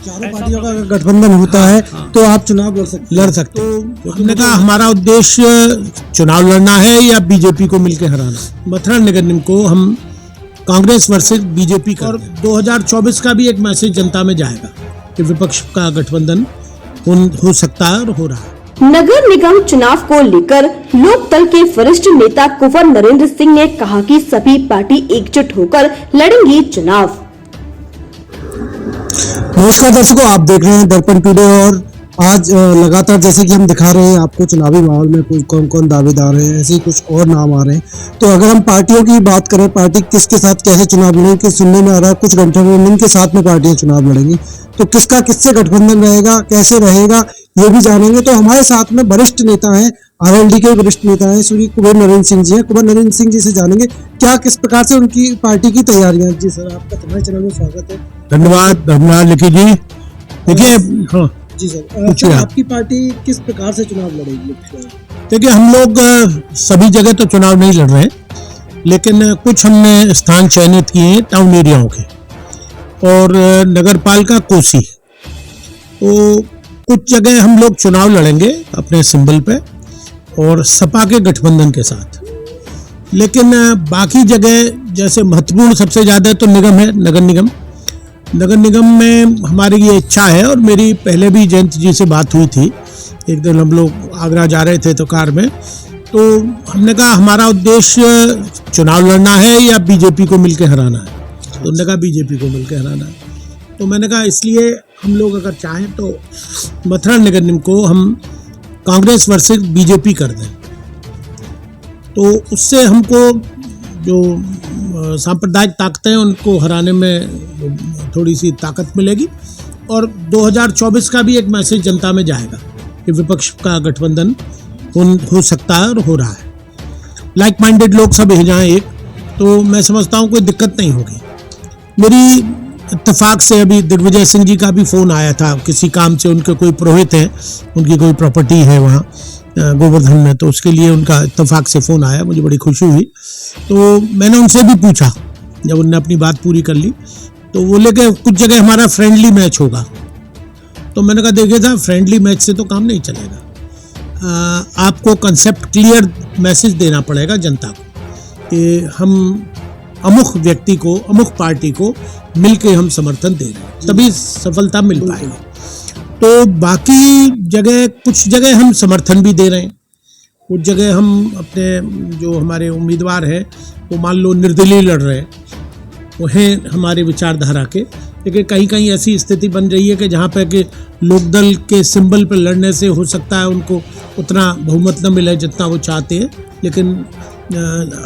चारों पार्टियों का अगर गठबंधन होता है तो आप चुनाव लड़ सकते तो हमने कहा हमारा उद्देश्य चुनाव लड़ना है या बीजेपी को मिलकर हराना। मथुरा नगर निगम को हम कांग्रेस वर्सेस बीजेपी का, और 2024 का भी एक मैसेज जनता में जाएगा कि विपक्ष का गठबंधन हो सकता है और हो रहा है। नगर निगम चुनाव को लेकर लोकदल के वरिष्ठ नेता कुंवर नरेंद्र सिंह ने कहा कि सभी पार्टी एकजुट होकर लड़ेंगी चुनाव। नमस्कार दर्शकों, आप देख रहे हैं दर्पण टुडे और आज लगातार जैसे कि हम दिखा रहे हैं आपको चुनावी माहौल में कोई कौन कौन दावेदार हैं, ऐसे ही कुछ और नाम आ रहे हैं। तो अगर हम पार्टियों की बात करें, पार्टी किसके साथ कैसे चुनाव लड़ेंगे, सुनने में आ रहा है कुछ गठबंधन के साथ में पार्टियां चुनाव लड़ेंगी। तो किसका किससे गठबंधन रहेगा, कैसे रहेगा, ये भी जानेंगे। तो हमारे साथ में वरिष्ठ नेता हैं, आरएलडी के वरिष्ठ नेता हैं श्री कुंवर नरेंद्र सिंह जी हैं। कुंवर नरेंद्र सिंह जी से जानेंगे क्या किस प्रकार से उनकी पार्टी की तैयारियां। जी सर, आपका हमारे चैनल में स्वागत है। धन्यवाद लिखी जी। देखिए जी सर, आपकी पार्टी किस प्रकार से चुनाव लड़ेगी? देखिए, हम लोग सभी जगह तो चुनाव नहीं लड़ रहे, लेकिन कुछ हमने स्थान चयनित किए हैं टाउन एरियाओं के और नगरपालिका कोसी। तो कुछ जगह हम लोग चुनाव लड़ेंगे अपने सिंबल पे और सपा के गठबंधन के साथ, लेकिन बाकी जगह जैसे महत्वपूर्ण सबसे ज़्यादा तो निगम है, नगर निगम में हमारी ये इच्छा है और मेरी पहले भी जयंत जी से बात हुई थी। एक दिन हम लोग आगरा जा रहे थे तो कार में, तो हमने कहा हमारा उद्देश्य चुनाव लड़ना है या बीजेपी को मिलकर हराना है। तो उन्होंने कहा बीजेपी को मिलकर हराना है। तो मैंने कहा इसलिए हम लोग अगर चाहें तो मथुरा नगर निगम को हम कांग्रेस वर्सेस बीजेपी कर दें, तो उससे हमको जो सांप्रदायिक ताकतें हैं उनको हराने में थोड़ी सी ताकत मिलेगी और 2024 का भी एक मैसेज जनता में जाएगा कि विपक्ष का गठबंधन हो सकता है और हो रहा है। लाइक माइंडेड लोग सब हो जाएं एक, तो मैं समझता हूँ कोई दिक्कत नहीं होगी। मेरी इत्तेफाक से अभी दिग्विजय सिंह जी का भी फ़ोन आया था, किसी काम से उनके कोई पुरोहित हैं, उनकी कोई प्रॉपर्टी है वहाँ गोवर्धन में, तो उसके लिए उनका इत्तेफाक से फ़ोन आया, मुझे बड़ी खुशी हुई। तो मैंने उनसे भी पूछा, जब उनने अपनी बात पूरी कर ली तो बोले कि कुछ जगह हमारा फ्रेंडली मैच होगा। तो मैंने कहा देखिए साहब, फ्रेंडली मैच से तो काम नहीं चलेगा। आपको कंसेप्ट क्लियर मैसेज देना पड़ेगा जनता को कि हम अमुक व्यक्ति को, अमुक पार्टी को मिलके हम समर्थन दे रहे हैं, तभी सफलता मिल पाएगी। तो बाकी जगह, कुछ जगह हम समर्थन भी दे रहे हैं, कुछ जगह हम अपने जो हमारे उम्मीदवार हैं वो मान लो निर्दलीय लड़ रहे हैं, वो हैं हमारे विचारधारा के, लेकिन कहीं कहीं ऐसी स्थिति बन रही है कि जहाँ पे कि लोकदल के सिंबल पर लड़ने से हो सकता है उनको उतना बहुमत न मिले जितना वो चाहते हैं। लेकिन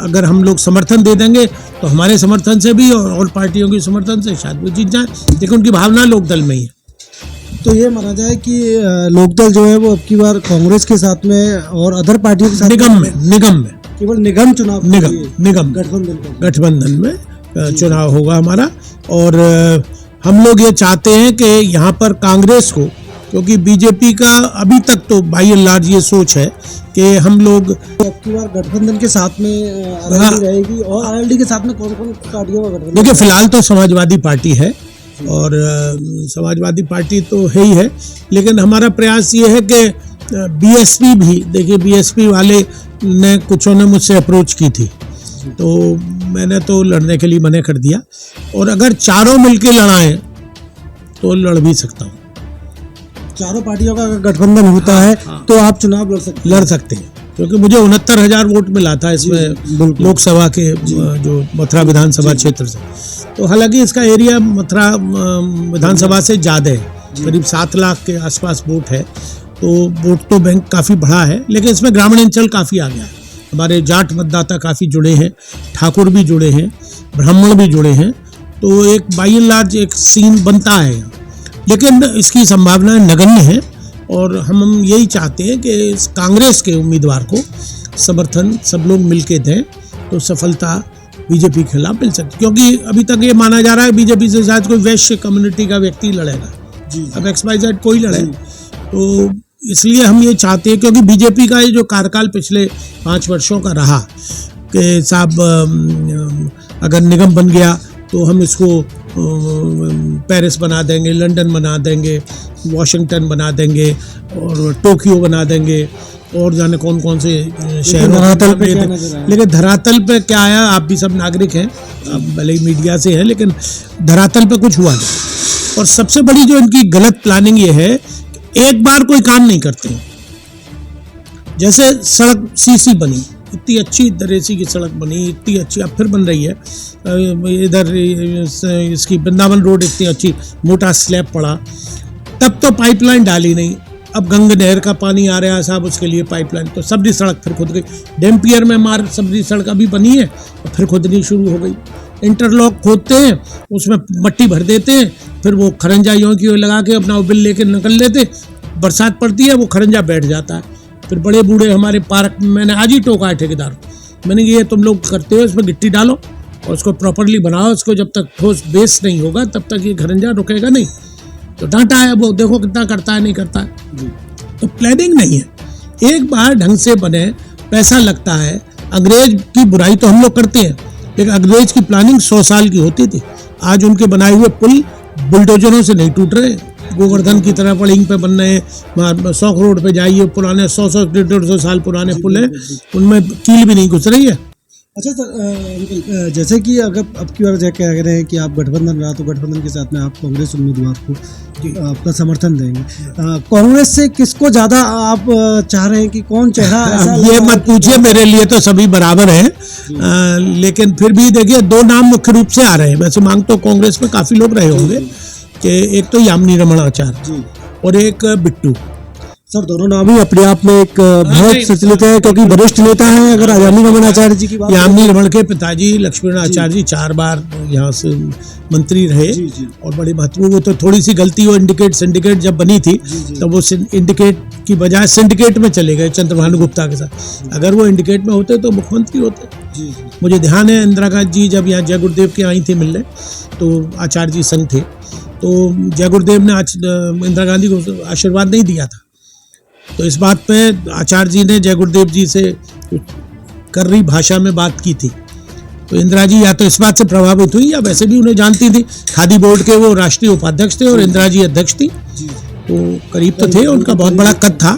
अगर हम लोग समर्थन दे देंगे तो हमारे समर्थन से भी और पार्टियों के समर्थन से शायद वो जीत जाए, लेकिन उनकी भावना लोकदल में ही है। तो ये माना जाए कि लोकदल जो है वो अब की बार कांग्रेस के साथ में और अदर पार्टियों के साथ निगम में केवल निगम चुनाव, निगम गठबंधन में चुनाव होगा हमारा। और हम लोग ये चाहते हैं कि यहाँ पर कांग्रेस को, क्योंकि बीजेपी का अभी तक तो बाई एंड लार्ज ये सोच है कि हम लोग अब की बार गठबंधन के साथ में आरएलडी रहेगी। और आरएलडी के साथ में कौन कौन पार्टियों का गठबंधन? देखिए, फिलहाल तो समाजवादी पार्टी है और समाजवादी पार्टी तो है ही है, लेकिन हमारा प्रयास ये है कि बीएसपी भी, देखिए बीएसपी वाले ने कुछों ने मुझसे अप्रोच की थी, तो मैंने तो लड़ने के लिए मना कर दिया। और अगर चारों मिलके लड़ाएं तो लड़ भी सकता हूँ। चारों पार्टियों का गठबंधन होता है तो आप चुनाव लड़ सकते हैं, क्योंकि मुझे 69,000 वोट मिला था इसमें लोकसभा के जो मथुरा विधानसभा क्षेत्र से। तो हालांकि इसका एरिया मथुरा विधानसभा से ज़्यादा है, करीब 7 लाख के आसपास वोट है, तो वोट तो बैंक काफ़ी बढ़ा है, लेकिन इसमें ग्रामीण अंचल काफ़ी आ गया है। हमारे जाट मतदाता काफ़ी जुड़े हैं, ठाकुर भी जुड़े हैं, ब्राह्मण भी जुड़े हैं, तो एक बाई एंड लार्ज एक सीन बनता है। लेकिन इसकी संभावनाएं नगण्य हैं और हम यही चाहते हैं कि इस कांग्रेस के उम्मीदवार को समर्थन सब लोग मिलके दें तो सफलता बीजेपी के खिलाफ मिल सकती, क्योंकि अभी तक ये माना जा रहा है बीजेपी से शायद कोई वैश्य कम्युनिटी का व्यक्ति लड़ेगा जी, अब XYZ कोई लड़े। तो इसलिए हम ये चाहते हैं, क्योंकि बीजेपी का ये जो कार्यकाल पिछले 5 वर्षों का रहा कि साहब अगर निगम बन गया तो हम इसको पेरिस बना देंगे, लंदन बना देंगे, वॉशिंगटन बना देंगे और टोक्यो बना देंगे और जाने कौन कौन से शहरों धरातल पे क्या नजर आया? लेकिन धरातल पे क्या आया, आप भी सब नागरिक हैं, आप भले ही मीडिया से हैं, लेकिन धरातल पे कुछ हुआ नहीं। और सबसे बड़ी जो इनकी गलत प्लानिंग ये है कि एक बार कोई काम नहीं करते हैं। जैसे सड़क सीसी बनी, इतनी अच्छी दरेसी की सड़क बनी, इतनी अच्छी, अब फिर बन रही है इधर इसकी वृंदावन रोड, इतनी अच्छी, मोटा स्लैब पड़ा, तब तो पाइपलाइन डाली नहीं। अब गंगा नहर का पानी आ रहा है साहब, उसके लिए पाइपलाइन, तो सबरी सड़क फिर खुद गई। डैम्पियर में मार सबरी सड़क अभी बनी है और फिर खुदनी शुरू हो गई। इंटरलॉक खोदते हैं, उसमें मट्टी भर देते हैं, फिर वो खरंजाइयों की लगा के अपना बिल लेके निकल लेते, बरसात पड़ती है वो खरंजा बैठ जाता है। फिर बड़े बूढ़े हमारे पार्क में, मैंने आज ही टोका है ठेकेदार, मैंने ये तुम लोग करते हो, इसमें गिट्टी डालो और उसको प्रॉपरली बनाओ, उसको जब तक ठोस बेस नहीं होगा तब तक ये खरंजा रुकेगा नहीं। तो डांटा है, वो देखो कितना करता है, नहीं करता है। तो प्लानिंग नहीं है, एक बार ढंग से बने, पैसा लगता है। अंग्रेज की बुराई तो हम लोग करते हैं, लेकिन अंग्रेज की प्लानिंग 100 साल की होती थी। आज उनके बनाए हुए पुल बुलडोजरों से नहीं टूट रहे, गोवर्धन की तरह पड़िंग पे बन रहे हैं। 100 रोड पे जाइए, पुराने 100-150 साल पुराने पुल हैं, उनमें कील भी नहीं घुस रही है। अच्छा सर, जैसे कि अगर अब की बार कह रहे हैं कि आप गठबंधन रहा, तो गठबंधन के साथ में आप कांग्रेस उम्मीदवार को अपना समर्थन देंगे। कांग्रेस से किसको ज्यादा आप चाह रहे हैं कि कौन चेहरा ऐसा ये मत पूछिए, मेरे लिए तो सभी बराबर हैं, लेकिन फिर भी देखिए 2 नाम मुख्य रूप से आ रहे हैं। वैसे मांग तो कांग्रेस में काफी लोग रहे होंगे कि एक तो यामिनी रमण आचार्य और एक बिट्टू। सर दोनों नाम ही अपने आप में एक बहुत प्रचलित है, क्योंकि वरिष्ठ नेता हैं। अगर यामिनी रमण आचार्य जी की बात, यामिनी रमण के पिताजी लक्ष्मण आचार्य जी 4 बार यहाँ से मंत्री रहे और बड़े महत्वपूर्ण। वो तो थोड़ी सी गलती, वो सिंडिकेट जब बनी थी तब वो इंडिकेट की बजाय सिंडिकेट में चले गए चंद्रभानु गुप्ता के साथ। अगर वो इंडिकेट में होते तो मुख्यमंत्री होते। मुझे ध्यान है इंदिरा गांधी जी जब यहाँ जय गुरुदेव के आई थी मिलने, तो आचार्य जी संग थे, तो जय गुरुदेव ने इंदिरा गांधी को आशीर्वाद नहीं दिया था। तो इस बात पे आचार्य जी ने जय गुरुदेव जी से कर्री भाषा में बात की थी। तो इंदिरा जी या तो इस बात से प्रभावित हुई या वैसे भी उन्हें जानती थी। खादी बोर्ड के वो राष्ट्रीय उपाध्यक्ष थे और इंदिरा जी अध्यक्ष थी, तो करीब तो थे, उनका बहुत बड़ा कद था।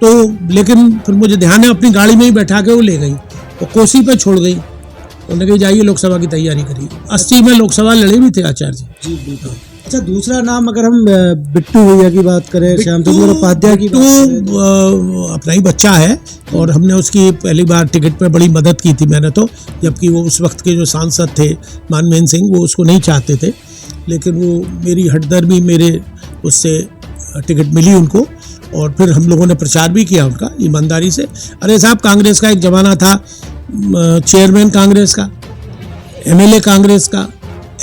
तो लेकिन फिर मुझे ध्यान है अपनी गाड़ी में ही बैठा के वो ले गई, वो कोसी पे छोड़ गई। उन्होंने कही जाइए लोकसभा की तैयारी करिए। 80 में लोकसभा लड़े भी थे आचार्य जी। अच्छा, दूसरा नाम अगर हम बिट्टू भैया की बात करें, श्याम चंद्र उपाध्याय की बात करें, तो अपना ही बच्चा है और हमने उसकी पहली बार टिकट पे बड़ी मदद की थी मैंने तो, जबकि वो उस वक्त के जो सांसद थे मानवेंद्र सिंह, वो उसको नहीं चाहते थे, लेकिन वो मेरी हटदर्मी मेरे उससे टिकट मिली उनको और फिर हम लोगों ने प्रचार भी किया उनका ईमानदारी से। अरे साहब, कांग्रेस का एक जमाना था, चेयरमैन कांग्रेस का, MLA कांग्रेस का,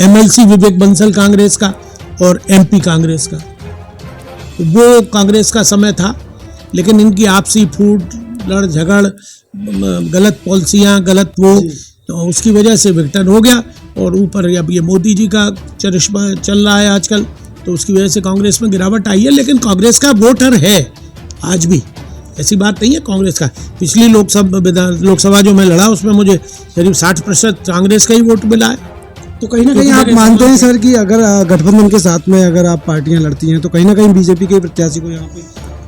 MLC विवेक बंसल कांग्रेस का और MP कांग्रेस का, वो कांग्रेस का समय था। लेकिन इनकी आपसी फूट लड़ झगड़, गलत पॉलिसियाँ, गलत वो, तो उसकी वजह से विघटन हो गया। और ऊपर अब ये मोदी जी का चरिश्मा चल रहा है आजकल, तो उसकी वजह से कांग्रेस में गिरावट आई है। लेकिन कांग्रेस का वोटर है आज भी, ऐसी बात नहीं है कांग्रेस का। पिछली लोकसभा जो मैं लड़ा उसमें मुझे करीब 60% कांग्रेस का ही वोट मिला है। तो कहीं ना कहीं आप मानते हैं सर कि अगर गठबंधन के साथ में अगर आप पार्टियां लड़ती हैं तो कहीं ना कहीं बीजेपी के प्रत्याशी को यहाँ पे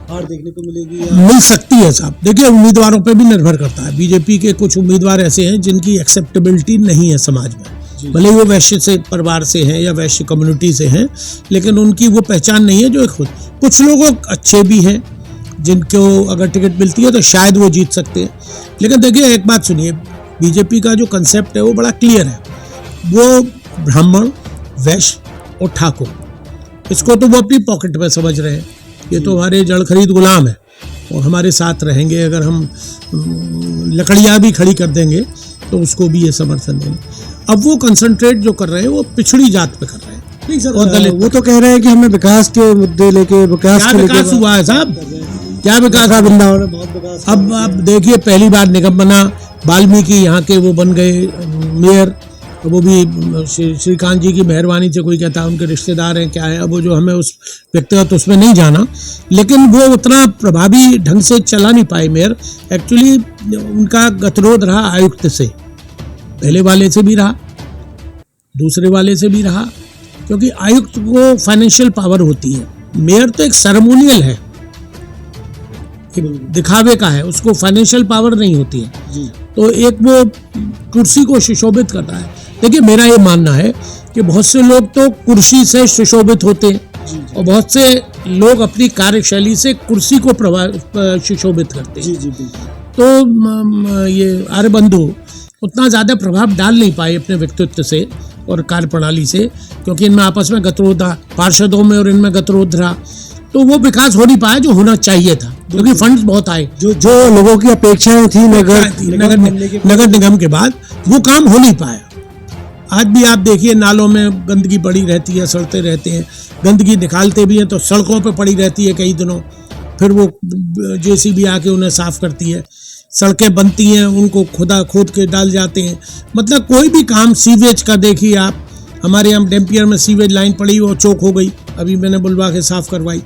हार देखने को मिलेगी या मिल सकती है साहब। देखिए, उम्मीदवारों पे भी निर्भर करता है। बीजेपी के कुछ उम्मीदवार ऐसे हैं जिनकी एक्सेप्टेबिलिटी नहीं है समाज में, भले ही वो वैश्य से परिवार से हैं या वैश्य कम्युनिटी से हैं, लेकिन उनकी वो पहचान नहीं है जो खुद। कुछ लोगों अच्छे भी हैं जिनको अगर टिकट मिलती है तो शायद वो जीत सकते हैं। लेकिन देखिए एक बात सुनिए, बीजेपी का जो कंसेप्ट है वो बड़ा क्लियर है। वो ब्राह्मण, वैश्य और ठाकुर, इसको तो वो अपनी पॉकेट में समझ रहे हैं। ये तो हमारे जड़ खरीद गुलाम है और हमारे साथ रहेंगे। अगर हम लकड़ियाँ भी खड़ी कर देंगे तो उसको भी ये समर्थन देंगे। अब वो कंसंट्रेट जो कर रहे हैं वो पिछड़ी जात पे कर रहे हैं। नहीं सर, वो तो कह रहे हैं कि हमें विकास के मुद्दे लेके, क्या विकास हुआ है साहब? क्या विकास है? वृंदावन में बहुत विकास। अब देखिए, पहली बार निगम बना, वाल्मीकि यहाँ के वो बन गए मेयर, वो भी श्रीकांत जी की मेहरबानी से, कोई कहता है उनके रिश्तेदार हैं क्या है, अब वो जो हमें उस व्यक्तिगत उसमें नहीं जाना, लेकिन वो उतना प्रभावी ढंग से चला नहीं पाए मेयर। एक्चुअली उनका गतिरोध रहा आयुक्त से, पहले वाले से भी रहा, दूसरे वाले से भी रहा क्योंकि आयुक्त को फाइनेंशियल पावर होती है, मेयर तो एक सेरेमोनियल है, दिखावे का है, उसको फाइनेंशियल पावर नहीं होती है। तो एक वो कुर्सी को सुशोभित करता है। देखिए मेरा ये मानना है कि बहुत से लोग तो कुर्सी से सुशोभित होते हैं और बहुत से लोग अपनी कार्यशैली से कुर्सी को सुशोभित करते हैं। तो ये आर्यबंधु उतना ज़्यादा प्रभाव डाल नहीं पाए अपने व्यक्तित्व से और कार्यप्रणाली से, क्योंकि इनमें आपस में गतिरोध था, पार्षदों में और इनमें गतिरोध रहा, तो वो विकास हो नहीं पाया जो होना चाहिए था, क्योंकि फंड्स बहुत आए। जो लोगों की अपेक्षाएं थी नगर निगम के बाद वो काम हो नहीं पाया। आज भी आप देखिए नालों में गंदगी पड़ी रहती है, सड़ते रहते हैं, गंदगी निकालते भी हैं तो सड़कों पे पड़ी रहती है कई दिनों, फिर वो जेसीबी आके उन्हें साफ करती है। सड़कें बनती हैं, उनको खोद के डाल जाते हैं। मतलब कोई भी काम, सीवेज का देखिए आप, हमारे यहाँ डैम्पियर में सीवेज लाइन पड़ी, वो चौक हो गई, अभी मैंने बुलवा के साफ करवाई।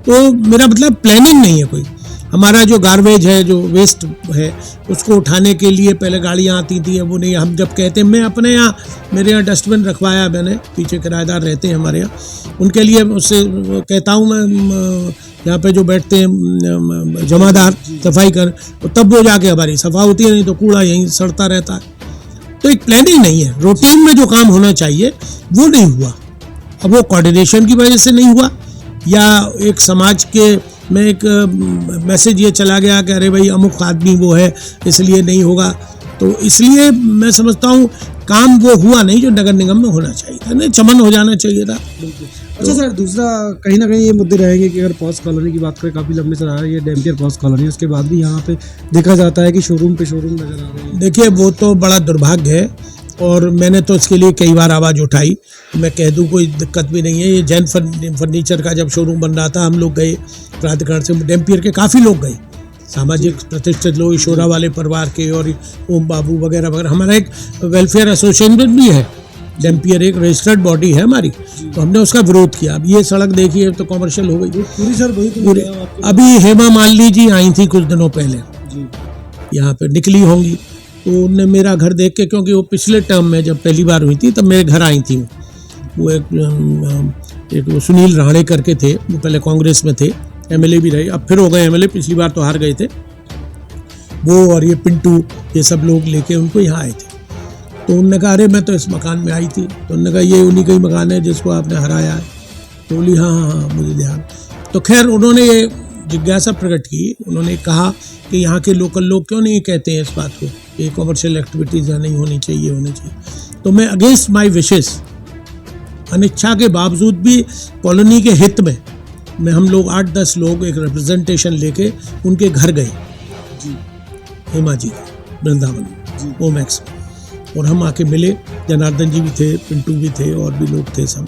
तो मेरा मतलब प्लानिंग नहीं है कोई। हमारा जो गार्बेज है, जो वेस्ट है, उसको उठाने के लिए पहले गाड़ियाँ आती थी, वो नहीं। हम जब कहते हैं, मैं अपने यहाँ, मेरे यहाँ डस्टबिन रखवाया मैंने, पीछे किराएदार रहते हैं हमारे यहाँ, उनके लिए उससे कहता हूँ मैं, यहाँ पे जो बैठते हैं जमादार सफाई कर, तो तब वो जाके हमारी सफा होती है, नहीं तो कूड़ा यहीं सड़ता रहता है। तो एक प्लानिंग नहीं है, रूटीन में जो काम होना चाहिए वो नहीं हुआ। अब वो कोऑर्डिनेशन की वजह से नहीं हुआ, या एक समाज के में एक मैसेज ये चला गया कि अरे भाई अमुक आदमी वो है इसलिए नहीं होगा। तो इसलिए मैं समझता हूँ काम वो हुआ नहीं जो नगर निगम में होना चाहिए था, नहीं चमन हो जाना चाहिए था। अच्छा सर, दूसरा कहीं ना कहीं ये मुद्दे रहेंगे कि अगर पॉज कॉलोनी की बात करें, काफ़ी लंबे से रहा है ये डैम्पियर पॉज कॉलोनी, उसके बाद भी यहाँ पे देखा जाता है कि शोरूम पे शोरूम नजर आ रहे हैं। देखिए वो तो बड़ा दुर्भाग्य है और मैंने तो इसके लिए कई बार आवाज़ उठाई। मैं कह दूँ कोई दिक्कत भी नहीं है। ये जैन फर्नीचर का जब शोरूम बन रहा था, हम लोग गए प्राधिकरण से, डैम्पियर के काफ़ी लोग गए, सामाजिक प्रतिष्ठित लोग, ईशोरा वाले परिवार के और ओम बाबू वगैरह वगैरह। हमारा एक वेलफेयर एसोसिएशन भी है, डैम्पियर एक रजिस्टर्ड बॉडी है हमारी, तो हमने उसका विरोध किया। अब ये सड़क देखिए तो कॉमर्शियल हो गई पूरी सर, पूरी। अभी हेमा मालिनी जी आई थी कुछ दिनों पहले, यहाँ पे निकली होंगी, तो उनने मेरा घर देख के, क्योंकि वो पिछले टर्म में जब पहली बार हुई थी तब मेरे घर आई थी। वो एक वो सुनील राणे करके थे, वो पहले कांग्रेस में थे, एमएलए भी रहे, अब फिर हो गए एमएलए, पिछली बार तो हार गए थे वो, और ये पिंटू, ये सब लोग लेके उनको यहाँ आए थे। तो उन्होंने कहा अरे मैं तो इस मकान में आई थी, तो उन्होंने कहा ये उन्हीं का ही मकान है जिसको आपने हराया है। तो बोली हाँ मुझे ध्यान। तो खैर उन्होंने ये जिज्ञासा प्रकट की, उन्होंने कहा कि यहाँ के लोकल लोग क्यों नहीं कहते हैं इस बात को, ये कॉमर्शियल एक्टिविटीज़ यहाँ नहीं होनी चाहिए। तो मैं अगेंस्ट माई विशेस, अनिच्छा के बावजूद भी कॉलोनी के हित में, मैं हम लोग 8-10 लोग एक रिप्रेजेंटेशन लेके उनके घर गए, हेमा जी वृंदावन ओमैक्स, और हम आके मिले, जनार्दन जी भी थे, पिंटू भी थे, और भी लोग थे सब।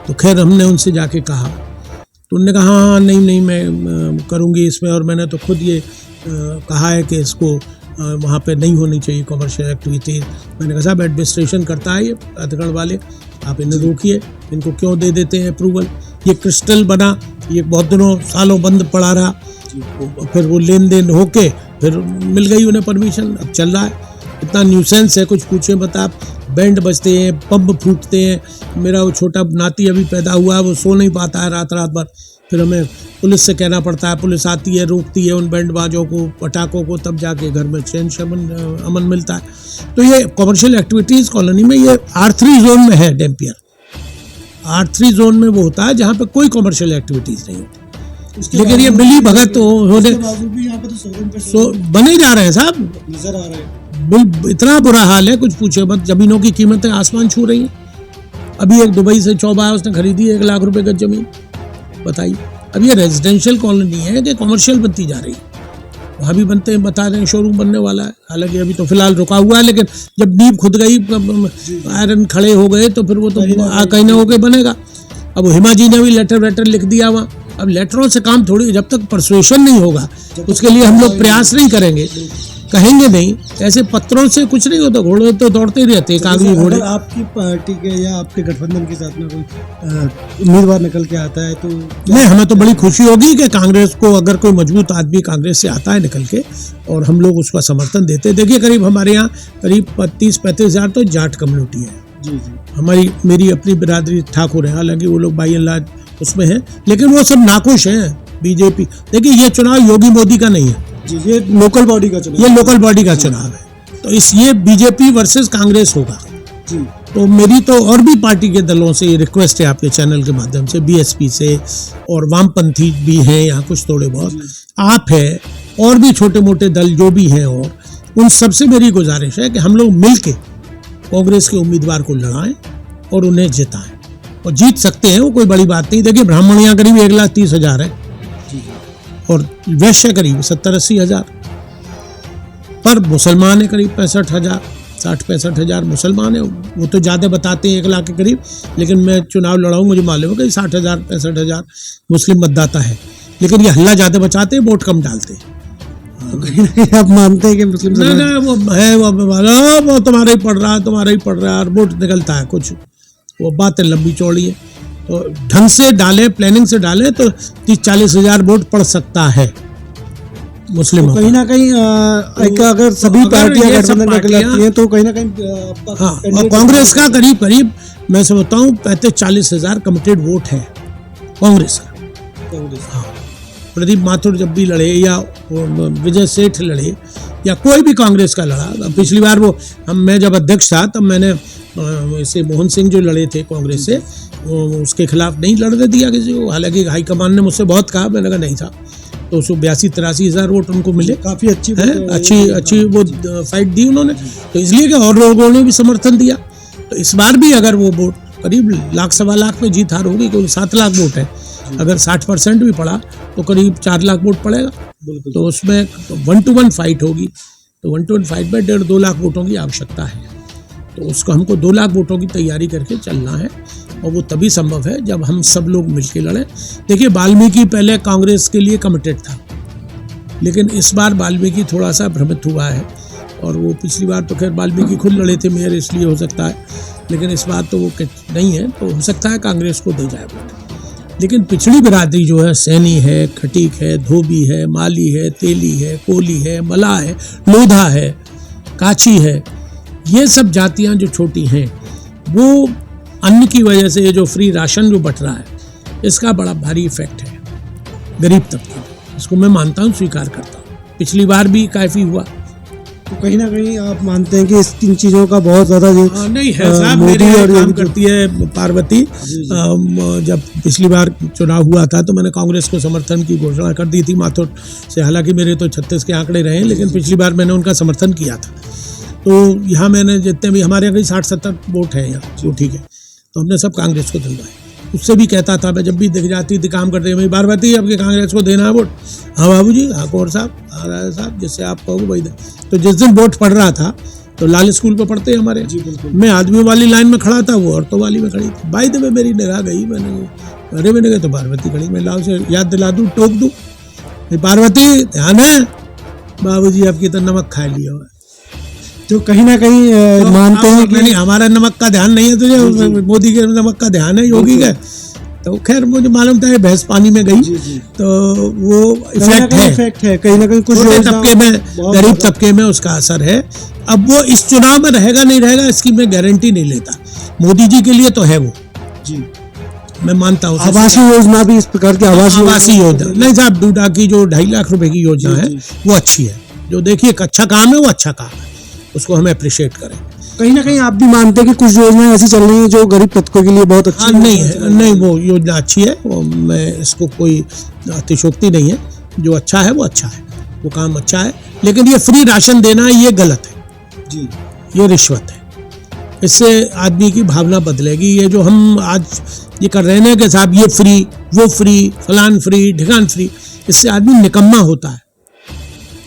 तो खैर हमने उनसे जाके कहा, तो उन्होंने कहा हाँ नहीं मैं करूँगी इसमें, और मैंने तो खुद ये कहा है कि इसको वहाँ पे नहीं होनी चाहिए कॉमर्शियल एक्टिविटीज़। मैंने कहा साहब एडमिनिस्ट्रेशन करता है ये प्राधिकरण वाले, आप इन्हें रोकिए, इनको क्यों दे देते हैं अप्रूवल। ये क्रिस्टल बना, ये बहुत दिनों सालों बंद पड़ा रहा, फिर वो लेन देन होके फिर मिल गई उन्हें परमिशन, अब चल रहा है। इतना न्यूसेंस है, कुछ पूछे बता, बैंड बजते हैं, पंप फूटते हैं। मेरा वो छोटा नाती अभी पैदा हुआ है, वो सो नहीं पाता है रात भर, फिर हमें पुलिस से कहना पड़ता है, पुलिस आती है, रोकती है उन बैंड बाजों को, पटाखों को, तब जाके घर में चैन अमन मिलता है। तो ये कॉमर्शियल एक्टिविटीज़ कॉलोनी में, ये R3 जोन में है डैम्पियर। R3 जोन में वो होता है जहाँ पे कोई कॉमर्शियल एक्टिविटीज़ नहीं होती, लेकिन ये मिली भगत तो होने बने जा रहे हैं साहब, नजर आ रहे हैं। इतना बुरा हाल है, कुछ पूछे मत। जमीनों की कीमतें आसमान छू रही हैं। अभी एक दुबई से चौबा है, उसने खरीदी 1 लाख रुपए गज जमीन, बताइए। अब ये रेजिडेंशियल कॉलोनी है कि कॉमर्शियल बनती जा रही है, वहाँ भी बनते हैं, बता रहे हैं शोरूम बनने वाला है, हालांकि अभी तो फिलहाल रुका हुआ है, लेकिन जब नींव खुद गई, आयरन खड़े हो गए, तो फिर वो तो कहीं ना होकर बनेगा। अब हिमा जी ने भी लेटर लिख दिया वहाँ। अब लेटरों से काम थोड़ी, जब तक परसुएशन नहीं होगा उसके लिए हम लोग प्रयास नहीं करेंगे, कहेंगे नहीं, ऐसे पत्रों से कुछ नहीं होता। घोड़े तो दौड़ते ही रहते हैं, कागजी घोड़े। आपकी पार्टी के या आपके गठबंधन के साथ में कोई उम्मीदवार निकल के आता है तो नहीं, हमें तो बड़ी खुशी होगी कि कांग्रेस को, अगर कोई मजबूत आदमी कांग्रेस से आता है निकल के, और हम लोग उसका समर्थन देते हैं। देखिए करीब हमारे यहाँ करीब 30-35 हज़ार तो जाट कम्युनिटी है, जी जी हमारी मेरी अपनी बिरादरी ठाकुर है, हालांकि वो लोग बाई एंड लार्ज उसमें हैं, लेकिन वो सब नाखुश हैं बीजेपी। देखिए ये चुनाव योगी मोदी का नहीं है, जी, ये लोकल बॉडी का चुनाव, ये लोकल बॉडी का चुनाव है। तो ये बीजेपी वर्सेस कांग्रेस होगा। जी तो मेरी तो और भी पार्टी के दलों से ये रिक्वेस्ट है आपके चैनल के माध्यम से, बीएसपी से, और वामपंथी भी हैं यहाँ कुछ थोड़े बहुत, आप है और भी छोटे मोटे दल जो भी हैं, और उन सबसे मेरी गुजारिश है कि हम लोग मिलके कांग्रेस के उम्मीदवार को लड़ाएं और उन्हें जिताएं, और जीत सकते हैं, वो कोई बड़ी बात नहीं। देखिए ब्राह्मण यहाँ करीब 1,30,000 है और वैश्य करीब 70-80 हजार, पर मुसलमान है करीब 65,000, 60-65,000 मुसलमान है। वो तो ज़्यादा बताते हैं 1 लाख के करीब, लेकिन मैं चुनाव लड़ाऊँ मुझे मालूम है कि 60,000-65,000 मुस्लिम मतदाता है, लेकिन ये हल्ला ज़्यादा बचाते हैं, वोट कम डालते हैं। तो कहीं ना कहीं आप मानते हैं कि मुस्लिम नहीं, वो है वो तुम्हारा ही पड़ रहा है और वोट निकलता है कुछ, वो बातें लंबी चौड़ी है। तो ढंग से डालें, प्लानिंग से डालें तो 30-40 हजार वोट पड़ सकता है मुस्लिम। तो कहीं ना कहीं अगर सभी पार्टियां गठबंधन में कहलाती हैं तो कहीं ना कहीं आपका हाँ, और कांग्रेस का करीब मैं समझता हूँ 35-40 हजार कमिटेड वोट है कांग्रेस का। प्रदीप माथुर जब भी लड़े या विजय सेठ लड़े या कोई भी कांग्रेस का लड़ा, पिछली बार मैं जब अध्यक्ष था तब मैंने इसे मोहन सिंह जो लड़े थे कांग्रेस से, उसके खिलाफ नहीं लड़ने दिया किसी को, हालांकि हाईकमान ने मुझसे बहुत कहा, मैंने कहा नहीं था। तो 82-83 हजार वोट उनको मिले, काफी अच्छी वो फाइट दी उन्होंने, तो इसलिए कि और लोगों ने भी समर्थन दिया। तो इस बार भी अगर वो वोट करीब 1-1.25 लाख में जीत हार होगी, क्योंकि 7 लाख वोट है, अगर 60% भी पड़ा तो करीब 4 लाख वोट पड़ेगा, तो उसमें 1-to-1 फाइट होगी। तो 1-to-1 फाइट में 1.5-2 लाख वोटों की आवश्यकता है, तो उसको हमको 2 लाख वोटों की तैयारी करके चलना है, और वो तभी संभव है जब हम सब लोग मिलके लड़ें। देखिए वाल्मीकि पहले कांग्रेस के लिए कमिटेड था, लेकिन इस बार वाल्मीकि थोड़ा सा भ्रमित हुआ है, और वो पिछली बार तो खैर वाल्मीकि खुद लड़े थे मेयर, इसलिए हो सकता है, लेकिन इस बार तो वो नहीं है, तो हो सकता है कांग्रेस को दे जाए वोट। लेकिन पिछड़ी बिरादरी जो है, सैनी है, खटीक है, धोबी है, माली है, तेली है, कोली है, मला है, लोधा है, काछी है, ये सब जातियां जो छोटी हैं, वो अन्न की वजह से ये जो फ्री राशन जो बट रहा है, इसका बड़ा भारी इफेक्ट है गरीब तबके में, इसको मैं मानता हूँ, स्वीकार करता हूँ। पिछली बार भी काफ़ी हुआ। तो कहीं ना कहीं आप मानते हैं कि इन चीज़ों का बहुत ज़्यादा नहीं है साहब, मेरी काम करती है पार्वती। जब पिछली बार चुनाव हुआ था तो मैंने कांग्रेस को समर्थन की घोषणा कर दी थी माथुर से, हालांकि मेरे तो 36 के आंकड़े रहे, लेकिन पिछली बार मैंने उनका समर्थन किया था। तो यहाँ मैंने जितने भी हमारे यहाँ कहीं 60-70 वोट हैं यहाँ, जो ठीक है, तो हमने सब कांग्रेस को दिलवाए। उससे भी कहता था मैं, जब भी दिख जाती थी काम करते हुए, पार्वती आपके कांग्रेस को देना है वोट। हाँ बाबूजी, हाँ कौर साहब, हाँ राजा साहब, जिससे आप कहोगे वही दे। तो जिस दिन वोट पड़ रहा था तो लाल स्कूल पे पढ़ते हमारे, मैं आदमियों वाली लाइन में खड़ा था, वो औरतों वाली में खड़ी थी। भाई तो मेरी निगाह गई, मैंने कहा तो पार्वती खड़ी, मैं लाल से याद दिला दूँ, टोक दूँ, पार्वती ध्यान है, बाबूजी आपकी तो नमक खा लिया हुआ। तो कहीं ना कहीं तो मानते हैं कि हमारा नमक का ध्यान नहीं है तुझे, मोदी के नमक का ध्यान है, योगी का। तो खैर मुझे मालूम था भैंस पानी में गई, तो वो इफेक्ट है कहीं ना कहीं कुछ तबके में, गरीब तबके में उसका असर है। अब वो इस चुनाव में रहेगा नहीं रहेगा इसकी मैं गारंटी नहीं लेता, मोदी जी के लिए तो है वो जी, मैं मानता हूँ। आवासीय योजना भी इस प्रकार की आवासीय योजना नहीं साहब, डूडा की जो 2.5 लाख रुपए की योजना है वो अच्छी है, जो देखिए एक अच्छा काम है, वो अच्छा काम है, उसको हमें अप्रिशिएट करें। कहीं ना कहीं आप भी मानते हैं कि कुछ योजनाएं ऐसी चल रही हैं जो गरीब तबकों के लिए बहुत अच्छी नहीं वो योजना अच्छी है, वो मैं इसको कोई अतिशोक्ति नहीं है, जो अच्छा है वो अच्छा है, वो काम अच्छा है, लेकिन ये फ्री राशन देना ये गलत है जी, ये रिश्वत है, इससे आदमी की भावना बदलेगी। ये जो हम आज ये कर रहे हैं कि साहब ये फ्री, वो फ्री, फलान फ्री, ढिकान फ्री, इससे आदमी निकम्मा होता है।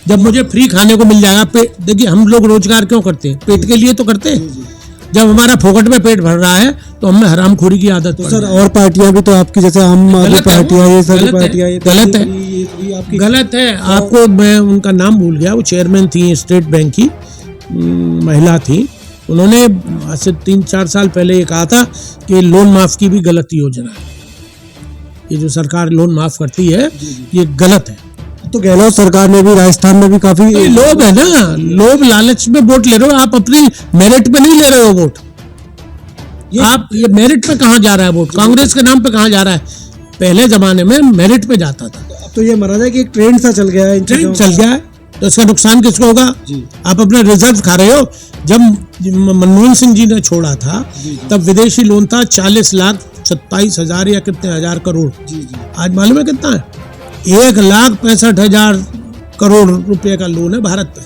जब मुझे फ्री खाने को मिल जाएगा, देखिए हम लोग रोजगार क्यों करते हैं, पेट के लिए तो करते हैं। जब हमारा फोकट में पेट भर रहा है तो हमें हरामखोरी की आदत तो सर, और पार्टियां भी तो आपकी जैसे आम आदमी पार्टियां, ये सारी पार्टियां गलत है। आपको मैं उनका नाम भूल गया, वो चेयरमैन थी स्टेट बैंक की, महिला थी, उन्होंने आज से 3-4 साल पहले ये कहा था कि लोन माफ की भी गलत योजना है, ये जो सरकार लोन माफ करती है ये गलत है। तो गहलोत सरकार ने भी राजस्थान में भी काफी लोभ है ना, लोभ लालच में वोट ले रहे हो आप, अपनी मेरिट पे नहीं ले रहे हो वोट, आप ये मेरिट पे कहाँ जा रहा है वोट, कांग्रेस के नाम पे कहाँ जा रहा है? पहले जमाने में मेरिट पे जाता था, अब तो ये माना जाए कि एक ट्रेंड सा चल गया है, ट्रेंड चल गया है, तो इसका नुकसान किसको होगा? आप अपना रिजर्व खा रहे हो। जब मनमोहन सिंह जी ने छोड़ा था तब विदेशी लोन था 40,27,000 या कितने हजार करोड़। आज मालूम है कितना है? 1,65,000 करोड़ रुपए का लोन है भारत पे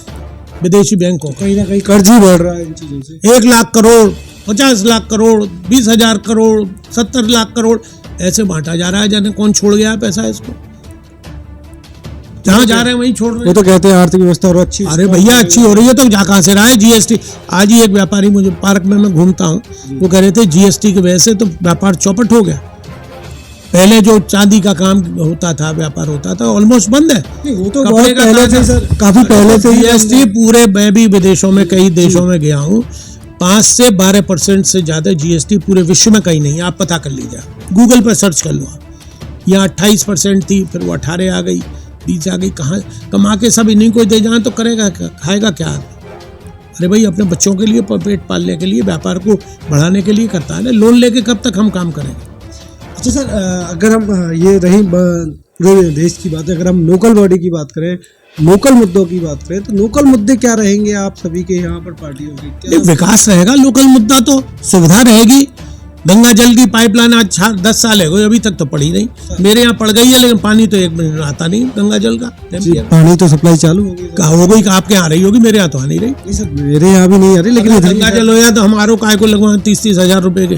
विदेशी बैंकों का। कहीं ना कहीं कर्ज ही बढ़ रहा है इन चीजों से। 1 लाख करोड़, 50 लाख करोड़, 20,000 करोड़, 70 लाख करोड़ ऐसे बांटा जा रहा है। जाने कौन छोड़ गया पैसा इसको, जहाँ जा रहे हैं वहीं छोड़ रहे वो हैं। तो कहते हैं आर्थिक व्यवस्था और अच्छी, अरे भैया अच्छी हो रही है तो जा कहाँ से रहा है? जीएसटी, आज ही एक व्यापारी, मुझे पार्क में मैं घूमता हूँ, वो कह रहे थे जीएसटी की वजह से तो व्यापार चौपट हो गया। पहले जो चांदी का काम होता था, व्यापार होता था, ऑलमोस्ट बंद है। वो तो कपड़े बहुत का पहले काम से है। सर, काफी पहले से ही जीएसटी पूरे, मैं भी विदेशों में कई देशों में गया हूँ, 5 से 12% से ज्यादा जीएसटी पूरे विश्व में कहीं नहीं है। आप पता कर लीजिए, गूगल पर सर्च कर लो आप। यहाँ 28% थी, फिर वो 18 आ गई, 20 आ गई। कहाँ कमा के सब इन्हीं को दे जाए तो करेगा क्या, खाएगा क्या? अरे भाई अपने बच्चों के लिए, पेट पालने के लिए, व्यापार को बढ़ाने के लिए करता है ना। लोन लेके कब तक हम काम करेंगे? अच्छा सर, अगर हम ये रही पूरे देश की बात है, अगर हम लोकल बॉडी की बात करें, लोकल मुद्दों की बात करें, तो लोकल मुद्दे क्या रहेंगे आप सभी के यहाँ पर पार्टियों के? क्या विकास रहेगा। लोकल मुद्दा तो सुविधा रहेगी। गंगा जल की पाइपलाइन आज 10 साल है, अभी तक तो पड़ी नहीं। मेरे यहाँ पड़ गई है, लेकिन पानी तो 1 महीने आता नहीं गंगा जल का। पानी तो सप्लाई चालू हो गई, हो गई, आपके यहाँ आ रही होगी, मेरे यहाँ तो आ नहीं रही। नहीं सर, मेरे यहाँ भी नहीं आ रही, लेकिन गंगा जल हो या तो हमारो काय को लगवा 30-30 हजार रुपए के,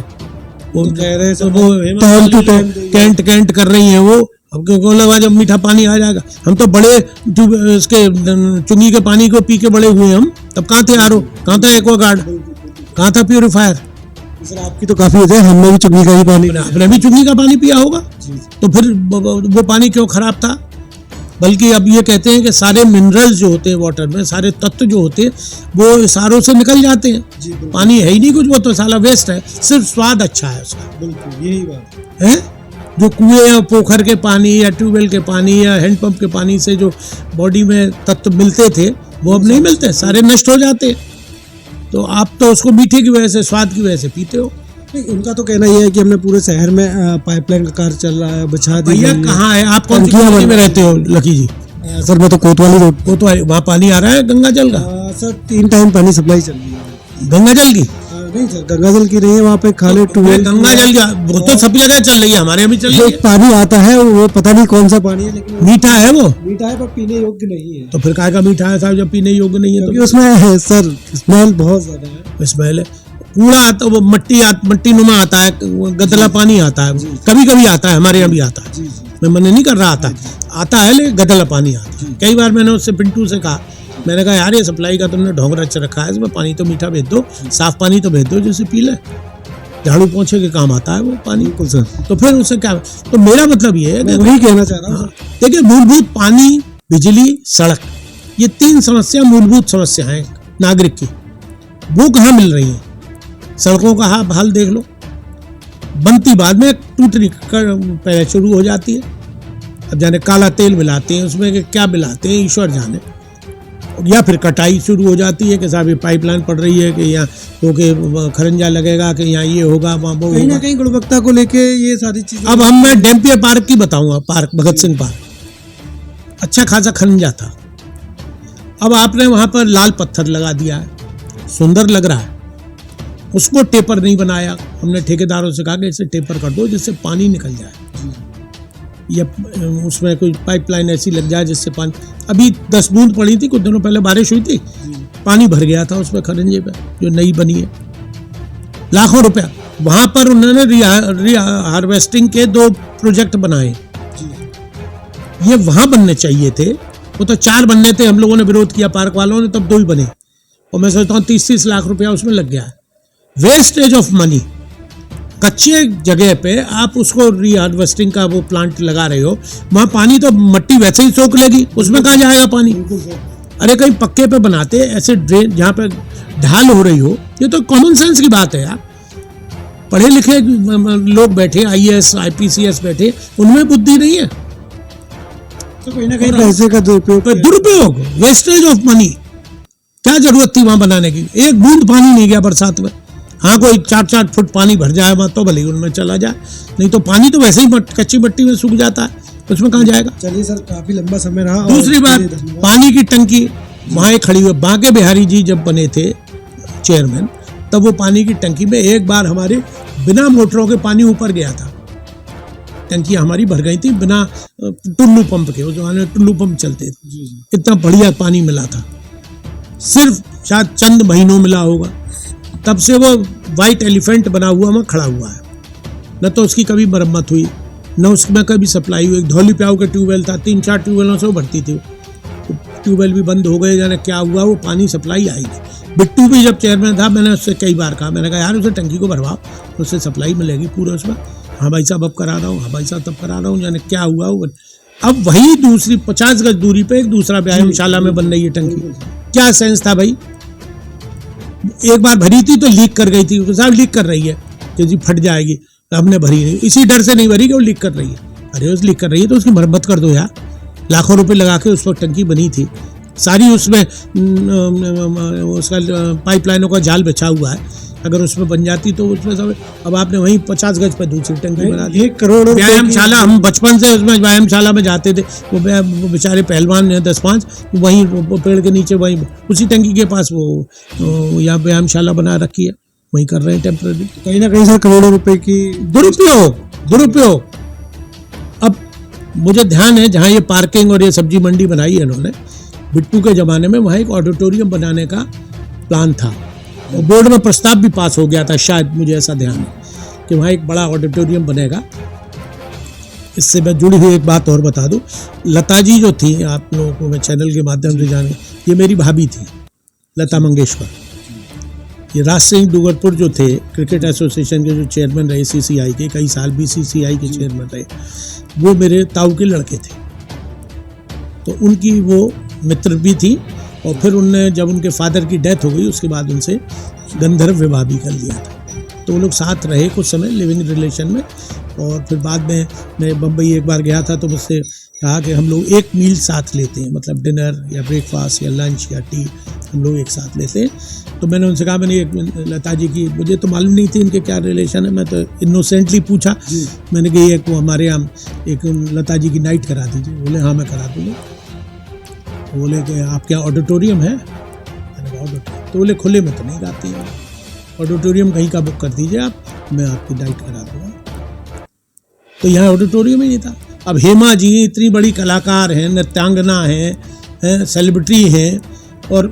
वो कह रहे हैं वो कैंट कर रही है वो। अब क्यों लगा, जब मीठा पानी आ जाएगा। हम तो बड़े इसके चुंगी के पानी को पी के बड़े हुए हम। तब कहाँ थे आरओ, कहाँ था एक्वागार्ड, कहाँ था प्यूरिफायर? सर आपकी तो काफी होते हैं, हमने भी चुंगी का ही पानी, आपने भी चुंगी का पानी पिया होगा। तो फिर वो पानी क्यों खराब था? बल्कि अब ये कहते हैं कि सारे मिनरल्स जो होते हैं वाटर में, सारे तत्व जो होते हैं वो सारों से निकल जाते हैं। पानी है ही नहीं कुछ, वो तो साला वेस्ट है, सिर्फ स्वाद अच्छा है उसका। बिल्कुल यही बात है। जो कुएं या पोखर के पानी या ट्यूबवेल के पानी या हैंडपंप के पानी से जो बॉडी में तत्व मिलते थे वो अब नहीं मिलते, सारे नष्ट हो जाते हैं। तो आप तो उसको मीठे की वजह से, स्वाद की वजह से पीते हो। नहीं, उनका तो कहना ये है कि हमने पूरे शहर में पाइपलाइन का कार्य चल रहा है, बचा दी। भैया कहाँ है? आप कौन सी कॉलोनी में रहते हो लकी जी? सर मैं तो कोतवाली रोड। कोतवाली, वहाँ पानी आ रहा है गंगा जल का? सर 3 टाइम पानी सप्लाई चल रही है गंगा जल की। नहीं सर, गंगा जल की नहीं है, वहाँ पे खाली ट्यूबवेल। गंगा जल का वो तो सब जगह चल रही है, हमारे यहाँ भी चल रही है। पानी आता है, वो पता नहीं कौन सा पानी है, लेकिन मीठा है, वो मीठा है पर पीने योग्य नहीं है। तो फिर काय का मीठा है साहब जब पीने योग्य नहीं है? तो उसमें सर स्मेल बहुत ज्यादा है। स्मेल है, कूड़ा आता, वो मट्टी नुमा आता है, गदला पानी आता है, कभी कभी आता है, हमारे यहाँ भी आता है। मैं मना नहीं कर रहा, आता है, लेकिन गदला पानी आता है। कई बार मैंने उससे पिंटू से कहा, मैंने कहा यार ये सप्लाई का तुमने ढोंग रच रखा है, इसमें पानी तो मीठा भेज दो, साफ पानी तो भेज दो जिसे पी ले, झाड़ू पोंछे के काम आता है वो पानी। सर तो फिर उससे क्या? तो मेरा मतलब ये है, वही कहना चाह रहा हूँ। देखिए मूलभूत पानी, बिजली, सड़क, ये 3 समस्या मूलभूत समस्या है नागरिक की। वो कहाँ मिल रही है? सड़कों का हाल देख लो, बनती बाद में, टूटनी पहले शुरू हो जाती है। अब जाने काला तेल मिलाते हैं उसमें, क्या मिलाते हैं ईश्वर जाने। या फिर कटाई शुरू हो जाती है कि साहब ये पाइपलाइन पड़ रही है, कि यहाँ होके खरंजा लगेगा, कि यहाँ ये होगा, वहाँ वो कहीं ना कहीं गुणवत्ता को लेके ये सारी चीजें। अब हम मैं डैम्पियर पार्क की बताऊंगा, पार्क भगत सिंह पार्क, अच्छा खासा खरंजा था। अब आपने वहां पर लाल पत्थर लगा दिया है, सुंदर लग रहा है, उसको टेपर नहीं बनाया। हमने ठेकेदारों से कहा कि इसे टेपर कर दो जिससे पानी निकल जाए, या उसमें कोई पाइपलाइन ऐसी लग जाए जिससे पानी। अभी 10 बूंद पड़ी थी कुछ दिनों पहले, बारिश हुई थी, पानी भर गया था उसमें खरंजे पे जो नई बनी है। लाखों रुपया वहां पर उन्होंने हार्वेस्टिंग के 2 प्रोजेक्ट बनाए, ये वहां बनने चाहिए थे। वो तो 4 बनने थे, हम लोगों ने विरोध किया पार्क वालों ने, तब 2 ही बने। और मैं सोचता हूँ 30-30 लाख रुपया उसमें लग गया है। Wastage of money. कच्चे जगह पे आप उसको रीहार्वेस्टिंग का वो प्लांट लगा रहे हो, वहां पानी तो मट्टी वैसे ही सोख लेगी, उसमें कहाँ जाएगा पानी? अरे कहीं पक्के पे बनाते ऐसे ड्रेन जहाँ पे ढाल हो रही हो। ये तो कॉमन सेंस की बात है यार। पढ़े लिखे लोग बैठे, IAS IPCS बैठे, उनमें बुद्धि नहीं है। तो कहीं ना कहीं पैसे का दुरुपयोग, वेस्टेज ऑफ मनी। क्या जरूरत थी वहां बनाने की? एक बूंद पानी नहीं गया बरसात में। हाँ कोई 4-4 फुट पानी भर जाए वहाँ तो भले ही उनमें चला जाए, नहीं तो पानी तो वैसे ही कच्ची मट्टी में सूख जाता है, उसमें कहाँ जाएगा। चलिए सर, काफी लंबा समय रहा। दूसरी बात, पानी की टंकी वहाँ खड़ी हुई, बांके बिहारी जी जब बने थे चेयरमैन तब वो पानी की टंकी में एक बार हमारे बिना मोटरों के पानी ऊपर गया था, टंकी हमारी भर गई थी बिना टुल्लू पंप के, उस जमाने में टुल्लू पंप चलते थे, इतना बढ़िया पानी मिला था, सिर्फ शायद चंद महीनों मिला होगा, तब से वो वाइट एलिफेंट बना हुआ वहाँ खड़ा हुआ है, न तो उसकी कभी मरम्मत हुई न उसमें कभी सप्लाई हुई। धौली प्याऊ का ट्यूबवेल था, 3-4 ट्यूबवेलों से वो भरती थी, ट्यूबवेल भी बंद हो गए, जाने क्या हुआ, वो पानी सप्लाई आई नहीं। बिट्टू भी जब चेयरमैन था मैंने उससे कई बार कहा, मैंने कहा यार उसे टंकी को भरवाओ, उससे सप्लाई मिलेगी पूरा उसमें। हाँ भाई साहब अब करा रहा हूँ, हाँ भाई साहब तब करा रहा हूँ, जाने क्या हुआ वो। अब वही दूसरी 50 गज दूरी पे एक दूसरा व्यायामशाला में बन रही है टंकी, क्या सेंस था भाई। एक बार भरी थी तो लीक कर गई थी, साहब लीक कर रही है कि जी फट जाएगी, हमने भरी नहीं, इसी डर से नहीं भरी कि वो लीक कर रही है। अरे उस लीक कर रही है तो उसकी मरम्मत कर दो यार, लाखों रुपए लगा के उस वक्त टंकी बनी थी सारी, उसमें उसका पाइपलाइनों का जाल बिछा हुआ है, अगर उसमें बन जाती तो उसमें सब। अब आपने वहीं 50 गज पर दूसरी टंकी बना दी। 1 करोड़ व्यायामशाला, हम बचपन से उसमें व्यायामशाला में जाते थे, वो बेचारे पहलवान ने 10-5 वहीं वो पेड़ के नीचे वहीं उसी टंकी के पास वो यहाँ व्यायामशाला बना रखी है, वहीं कर रहे हैं टेम्पररी। कहीं ना कहीं सर करोड़ों रुपए की दुरुपयोग। अब मुझे ध्यान है जहाँ ये पार्किंग और ये सब्जी मंडी बनाई है इन्होंने, बिट्टू के ज़माने में वहाँ एक ऑडिटोरियम बनाने का प्लान था, और बोर्ड में प्रस्ताव भी पास हो गया था शायद, मुझे ऐसा ध्यान है कि वहाँ एक बड़ा ऑडिटोरियम बनेगा। इससे मैं जुड़ी हुई एक बात और बता दूं, लता जी जो थी, आप लोगों को मैं चैनल के माध्यम से जाने, ये मेरी भाभी थी लता मंगेशकर। ये राज सिंह डूंगरपुर जो थे क्रिकेट एसोसिएशन के जो चेयरमैन रहे, CCI के कई साल BCCI के चेयरमैन रहे, वो मेरे ताऊ के लड़के थे, तो उनकी वो मित्र भी थी। और फिर उनने जब उनके फादर की डेथ हो गई उसके बाद उनसे गंधर्व विवाह भी कर लिया था, तो वो लोग साथ रहे कुछ समय लिविंग रिलेशन में। और फिर बाद में मैं बम्बई एक बार गया था तो मुझसे कहा कि हम लोग एक मील साथ लेते हैं, मतलब डिनर या ब्रेकफास्ट या लंच या टी हम लोग एक साथ लेते हैं। तो मैंने उनसे कहा, मैंने एक लता जी की, मुझे तो मालूम नहीं थी इनके क्या रिलेशन है, मैं तो इनोसेंटली पूछा, मैंने कही एक वो हमारे यहाँ एक लता जी की नाइट करा दीजिए। बोले हाँ मैं करा दूँगा। बोले कि आपके यहाँ ऑडिटोरियम है? मैंने कहा ऑडिटोरियम, तो बोले खुले में तो नहीं गाती है, ऑडिटोरियम कहीं का बुक कर दीजिए आप, मैं आपकी नाइट करा दूँगा। तो यहाँ ऑडिटोरियम ही नहीं था। अब हेमा जी इतनी बड़ी कलाकार हैं, नृत्यांगना हैं, सेलिब्रिटी हैं, और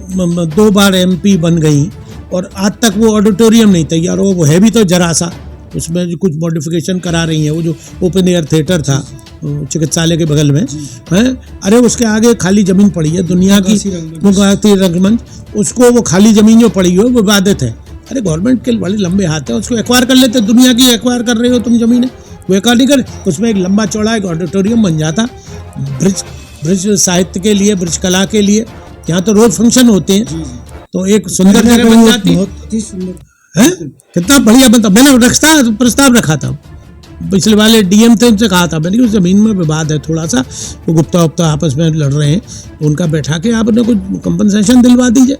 2 बार MP बन गई, और आज तक वो ऑडिटोरियम नहीं तैयार हो। वो है भी तो जरा सा, उसमें जो कुछ मॉडिफिकेशन करा रही हैं, वो जो ओपन एयर थिएटर था चिकित्सालय के बगल में है, अरे उसके आगे खाली जमीन पड़ी है, दुनिया की मुगाती रंगमंच, उसको वो खाली जमीन जो पड़ी हो वो विवादित है। अरे गवर्नमेंट के बड़े लंबे हाथ है, उसको एक्वायर कर लेते, दुनिया की एक्वायर कर रहे हो तुम जमीन, वो एक्वायर नहीं कर, उसमें एक लंबा चौड़ा एक ऑडिटोरियम बन जाता, ब्रिज साहित्य के लिए, ब्रिज कला के लिए, यहाँ तो रोज फंक्शन होते हैं, तो एक सुंदर जगह बन जाती है। कितना बढ़िया बनता। मैंने प्रस्ताव रखा था, पिछले वाले DM थे, उनसे कहा था मैंने कि उस जमीन में विवाद है थोड़ा सा, वो गुप्ता आपस में लड़ रहे हैं, उनका बैठा के आप उन्हें कुछ कंपनसेशन दिलवा दीजिए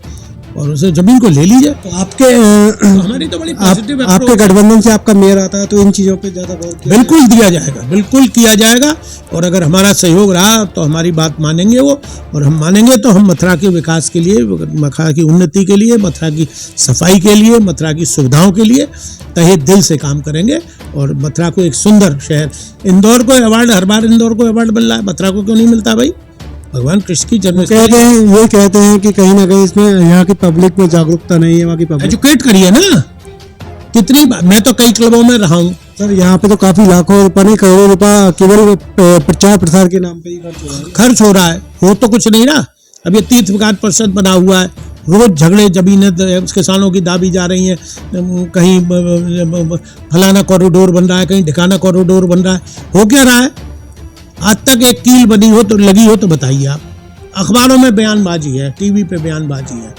और उसे जमीन को ले लीजिए। तो आपके हमारी तो बड़ी पॉजिटिव आपके गठबंधन से आपका मेयर आता है, तो इन चीज़ों पे ज़्यादा बिल्कुल दिया जाएगा, बिल्कुल किया जाएगा। और अगर हमारा सहयोग रहा तो हमारी बात मानेंगे वो, और हम मानेंगे तो हम मथुरा के विकास के लिए, मथुरा की उन्नति के लिए, मथुरा की सफाई के लिए, मथुरा की सुविधाओं के लिए तहे दिल से काम करेंगे, और मथुरा को एक सुंदर शहर। इंदौर को अवार्ड, हर बार इंदौर को अवार्ड मिल रहा है, मथुरा को क्यों नहीं मिलता भाई? भगवान कृष्ण की जन्मस्थली। ये कहते हैं कि कहीं ना कहीं इसमें यहाँ की पब्लिक में जागरूकता नहीं है, वहाँ की पब्लिक एजुकेट करिए ना। कितनी बार मैं तो कई क्लबों में रहा हूँ सर, यहाँ पे तो काफी लाखों रुपए नहीं करोड़ों रुपया केवल प्रचार प्रसार के नाम पे ही खर्च हो रहा है, हो तो कुछ नहीं रहा। अब ये तीर्थ विकास परिषद बना हुआ है, रोज झगड़े जमीनें किसानों की दाबी जा रही हैं, कहीं फलाना कॉरिडोर बन रहा है, कहीं ढिकाना कॉरिडोर बन रहा है, हो क्या रहा है? आज तक एक कील बनी हो तो लगी हो तो बताइए आप। अखबारों में बयानबाजी है, TV पे बयानबाजी है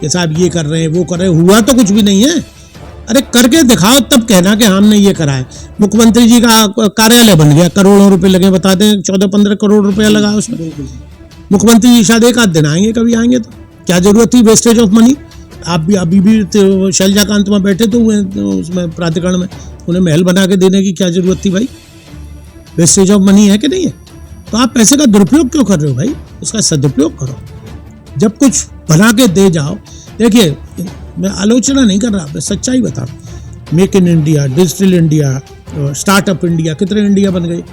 कि साहब ये कर रहे हैं, वो कर रहे हैं, हुआ तो कुछ भी नहीं है। अरे करके दिखाओ तब कहना कि हमने ये करा है। मुख्यमंत्री जी का कार्यालय बन गया, करोड़ों रुपए लगे, बता दें 14-15 करोड़ रुपया लगा उसमें। मुख्यमंत्री जी शायद एक आध दिन आएंगे, कभी आएंगे तो क्या जरूरत थी वेस्टेज ऑफ मनी? आप भी अभी भी तो शैलजाकांत में बैठे तो हुए तो उसमें प्राधिकरण में, उन्हें महल बना के देने की क्या जरूरत थी भाई? वेस्टेज ऑफ मनी है कि नहीं है? तो आप पैसे का दुरुपयोग क्यों कर रहे हो भाई? उसका सदुपयोग करो। जब कुछ बना के दे जाओ, देखिए मैं आलोचना नहीं कर रहा, मैं सच्चाई बता रहा हूँ। Make in India, digital India, startup India, कितने इंडिया बन गए।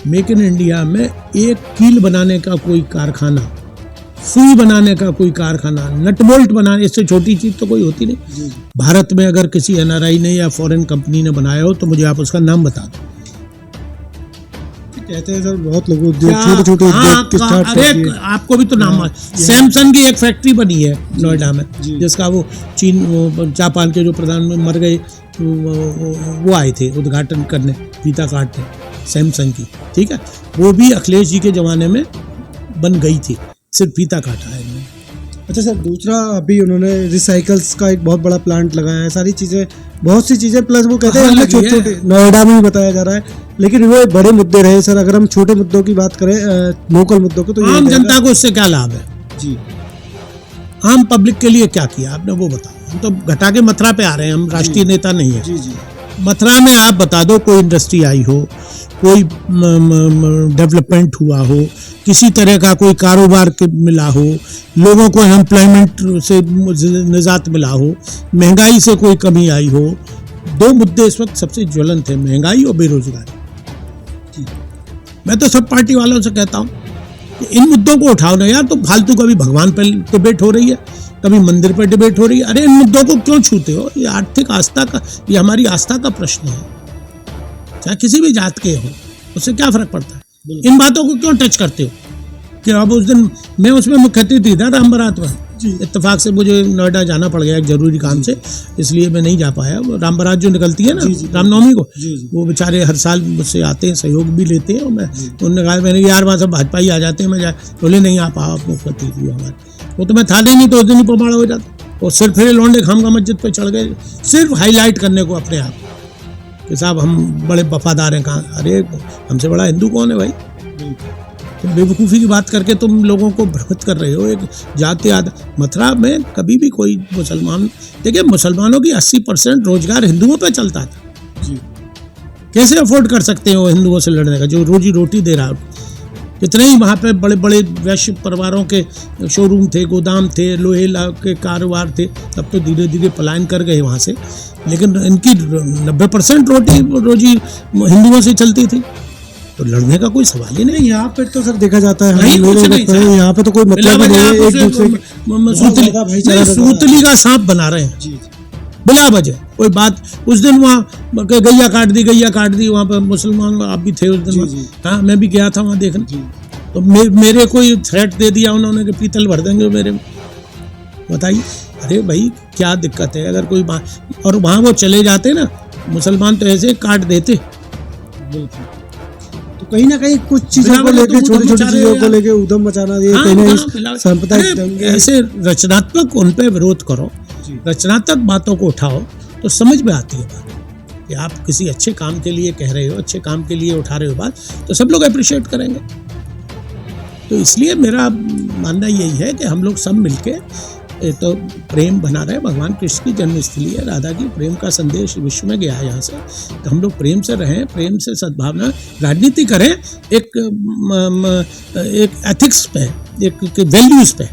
मेक इन इंडिया में एक कील बनाने का कोई कारखाना, सुई बनाने का कोई कारखाना, नट बोल्ट बनाने, इससे छोटी चीज तो कोई होती नहीं। भारत में अगर किसी एनआरआई ने या फॉरेन कंपनी ने बनाया हो तो मुझे आप उसका नाम बता दो। कहते हैं सर बहुत लोग छोटे छोटे उद्योग स्टार्ट कर अरे दिए। आपको भी तो नाम, सैमसंग की एक फैक्ट्री बनी है नोएडा में, जिसका वो चीन जापान के जो प्रधानमंत्री मर गए वो आए थे उद्घाटन करने, फीता काटने सैमसंग की, ठीक है। वो भी अखिलेश जी के जमाने में बन गई थी, सिर्फ फीता काटा है इन्होंने। अच्छा सर, दूसरा अभी उन्होंने रिसाइकल्स का एक बहुत बड़ा प्लांट लगाया है, सारी चीजें, बहुत सी चीजें, प्लस वो कहते हैं छोटे छोटे नोएडा में भी बताया जा रहा है, लेकिन वो बड़े मुद्दे रहे सर। अगर हम छोटे मुद्दों की बात करें, लोकल मुद्दों को, तो आम जनता को उससे क्या लाभ है जी? आम पब्लिक के लिए क्या किया आपने वो बताओ। हम तो घटा के मथुरा पे आ रहे हैं, हम राष्ट्रीय नेता नहीं है। जी जी। मथुरा में आप बता दो कोई इंडस्ट्री आई हो, कोई डेवलपमेंट हुआ हो, किसी तरह का कोई कारोबार मिला हो, लोगों को एम्प्लॉयमेंट से निजात मिला हो, महंगाई से कोई कमी आई हो। दो मुद्दे इस वक्त सबसे ज्वलंत है, महंगाई और बेरोजगारी। मैं तो सब पार्टी वालों से कहता हूं कि इन मुद्दों को उठाओ ना यार। तो फालतू कभी भगवान पर डिबेट हो रही है, कभी मंदिर पर डिबेट हो रही है। अरे इन मुद्दों को क्यों छूते हो? ये आर्थिक आस्था का, ये हमारी आस्था का प्रश्न है, चाहे किसी भी जात के हो, उससे क्या फर्क पड़ता है? इन बातों को क्यों टच करते हो? कि अब उस दिन मैं उसमें मुख्य अतिथि था राम बारात में, इत्तेफाक से मुझे नोएडा जाना पड़ गया एक जरूरी काम से, इसलिए मैं नहीं जा पाया। वो राम बारात जो निकलती है ना रामनवमी को, वो बेचारे हर साल मुझसे आते हैं, सहयोग भी लेते हैं। और मैं उन्होंने कहा मैंने यार वहाँ सब भाजपा ही आ जाते हैं, मैं जा बोले नहीं आप आओ, मुख्य अतिथि हमारे। वो तो मैं था नहीं तो उस दिन ही पमाड़ा हो जाता। और सिर्फ फिर लौंडे खामगा मस्जिद पर चढ़ गए, सिर्फ हाईलाइट करने को अपने आप कि साहब हम बड़े वफादार हैं। कहाँ? अरे हमसे बड़ा हिंदू कौन है भाई? तुम बेवकूफ़ी की बात करके तुम लोगों को भ्रमित कर रहे हो। एक जाति मथुरा में कभी भी कोई मुसलमान, देखिए मुसलमानों की 80% रोजगार हिंदुओं पे चलता था जी। कैसे अफोर्ड कर सकते हो हिंदुओं से लड़ने का, जो रोजी रोटी दे रहा? कितने ही वहाँ पे बड़े बड़े वैश्य परिवारों के शोरूम थे, गोदाम थे, लोहे के कारोबार थे। अब तो धीरे धीरे पलायन कर गए वहाँ से, लेकिन इनकी 90% रोजी हिंदुओं से चलती थी। तो लड़ने का कोई सवाल ही नहीं। यहाँ पे तो सर देखा जाता है नहीं, यहाँ पे तो कोई मतलब नहीं है, एक दूसरे सूतली का सांप बना रहे हैं जी। बिला वजह कोई बात। उस दिन वहाँ गैया काट दी वहाँ पर मुसलमान, आप भी थे उस दिन। हाँ मैं भी गया था वहाँ देखने। तो मेरे कोई थ्रेट दे दिया उन्होंने कि पीतल भर देंगे मेरे में, बताइए। अरे भाई क्या दिक्कत है? अगर कोई और वहाँ वो चले जाते ना मुसलमान तो ऐसे काट देते। तो कहीं ना कहीं कुछ चीजों को लेकर, छोटी छोटी चीजों को लेकर उधम मचाना, ये कहीं सांप्रदायिक ऐसे रचनात्मक उन पे विरोध करो, रचनात्मक बातों को उठाओ तो समझ में आती है बात कि आप किसी अच्छे काम के लिए कह रहे हो, अच्छे काम के लिए उठा रहे हो बात, तो सब लोग अप्रिशिएट करेंगे। तो इसलिए मेरा मानना यही है कि हम लोग सब मिलके तो प्रेम बना रहे। भगवान कृष्ण की जन्मस्थली है, राधा की प्रेम का संदेश विश्व में गया है यहाँ से। तो हम लोग प्रेम से रहें, प्रेम से सद्भावना, राजनीति करें एक एथिक्स पे, एक वैल्यूज पे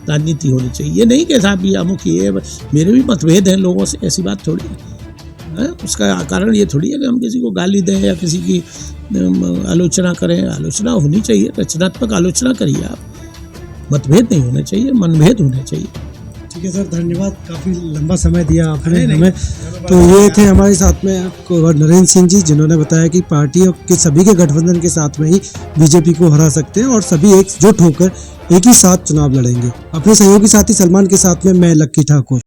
राजनीति होनी चाहिए। ये नहीं कि साहब ये अमुक ये, मेरे भी मतभेद हैं लोगों से, ऐसी बात थोड़ी है। उसका कारण ये थोड़ी है कि हम किसी को गाली दें या किसी की आलोचना करें। आलोचना होनी चाहिए, रचनात्मक आलोचना करिए आप, मतभेद नहीं होने चाहिए, मनभेद होने चाहिए। ठीक है सर, धन्यवाद, काफ़ी लंबा समय दिया आपने हमें। तो ये थे हमारे साथ में कुंवर नरेंद्र सिंह जी, जिन्होंने बताया कि पार्टियों के सभी के गठबंधन के साथ में ही बीजेपी को हरा सकते हैं और सभी एकजुट होकर एक ही साथ चुनाव लड़ेंगे। अपने सहयोगी साथी सलमान के साथ में मैं लक्की ठाकुर।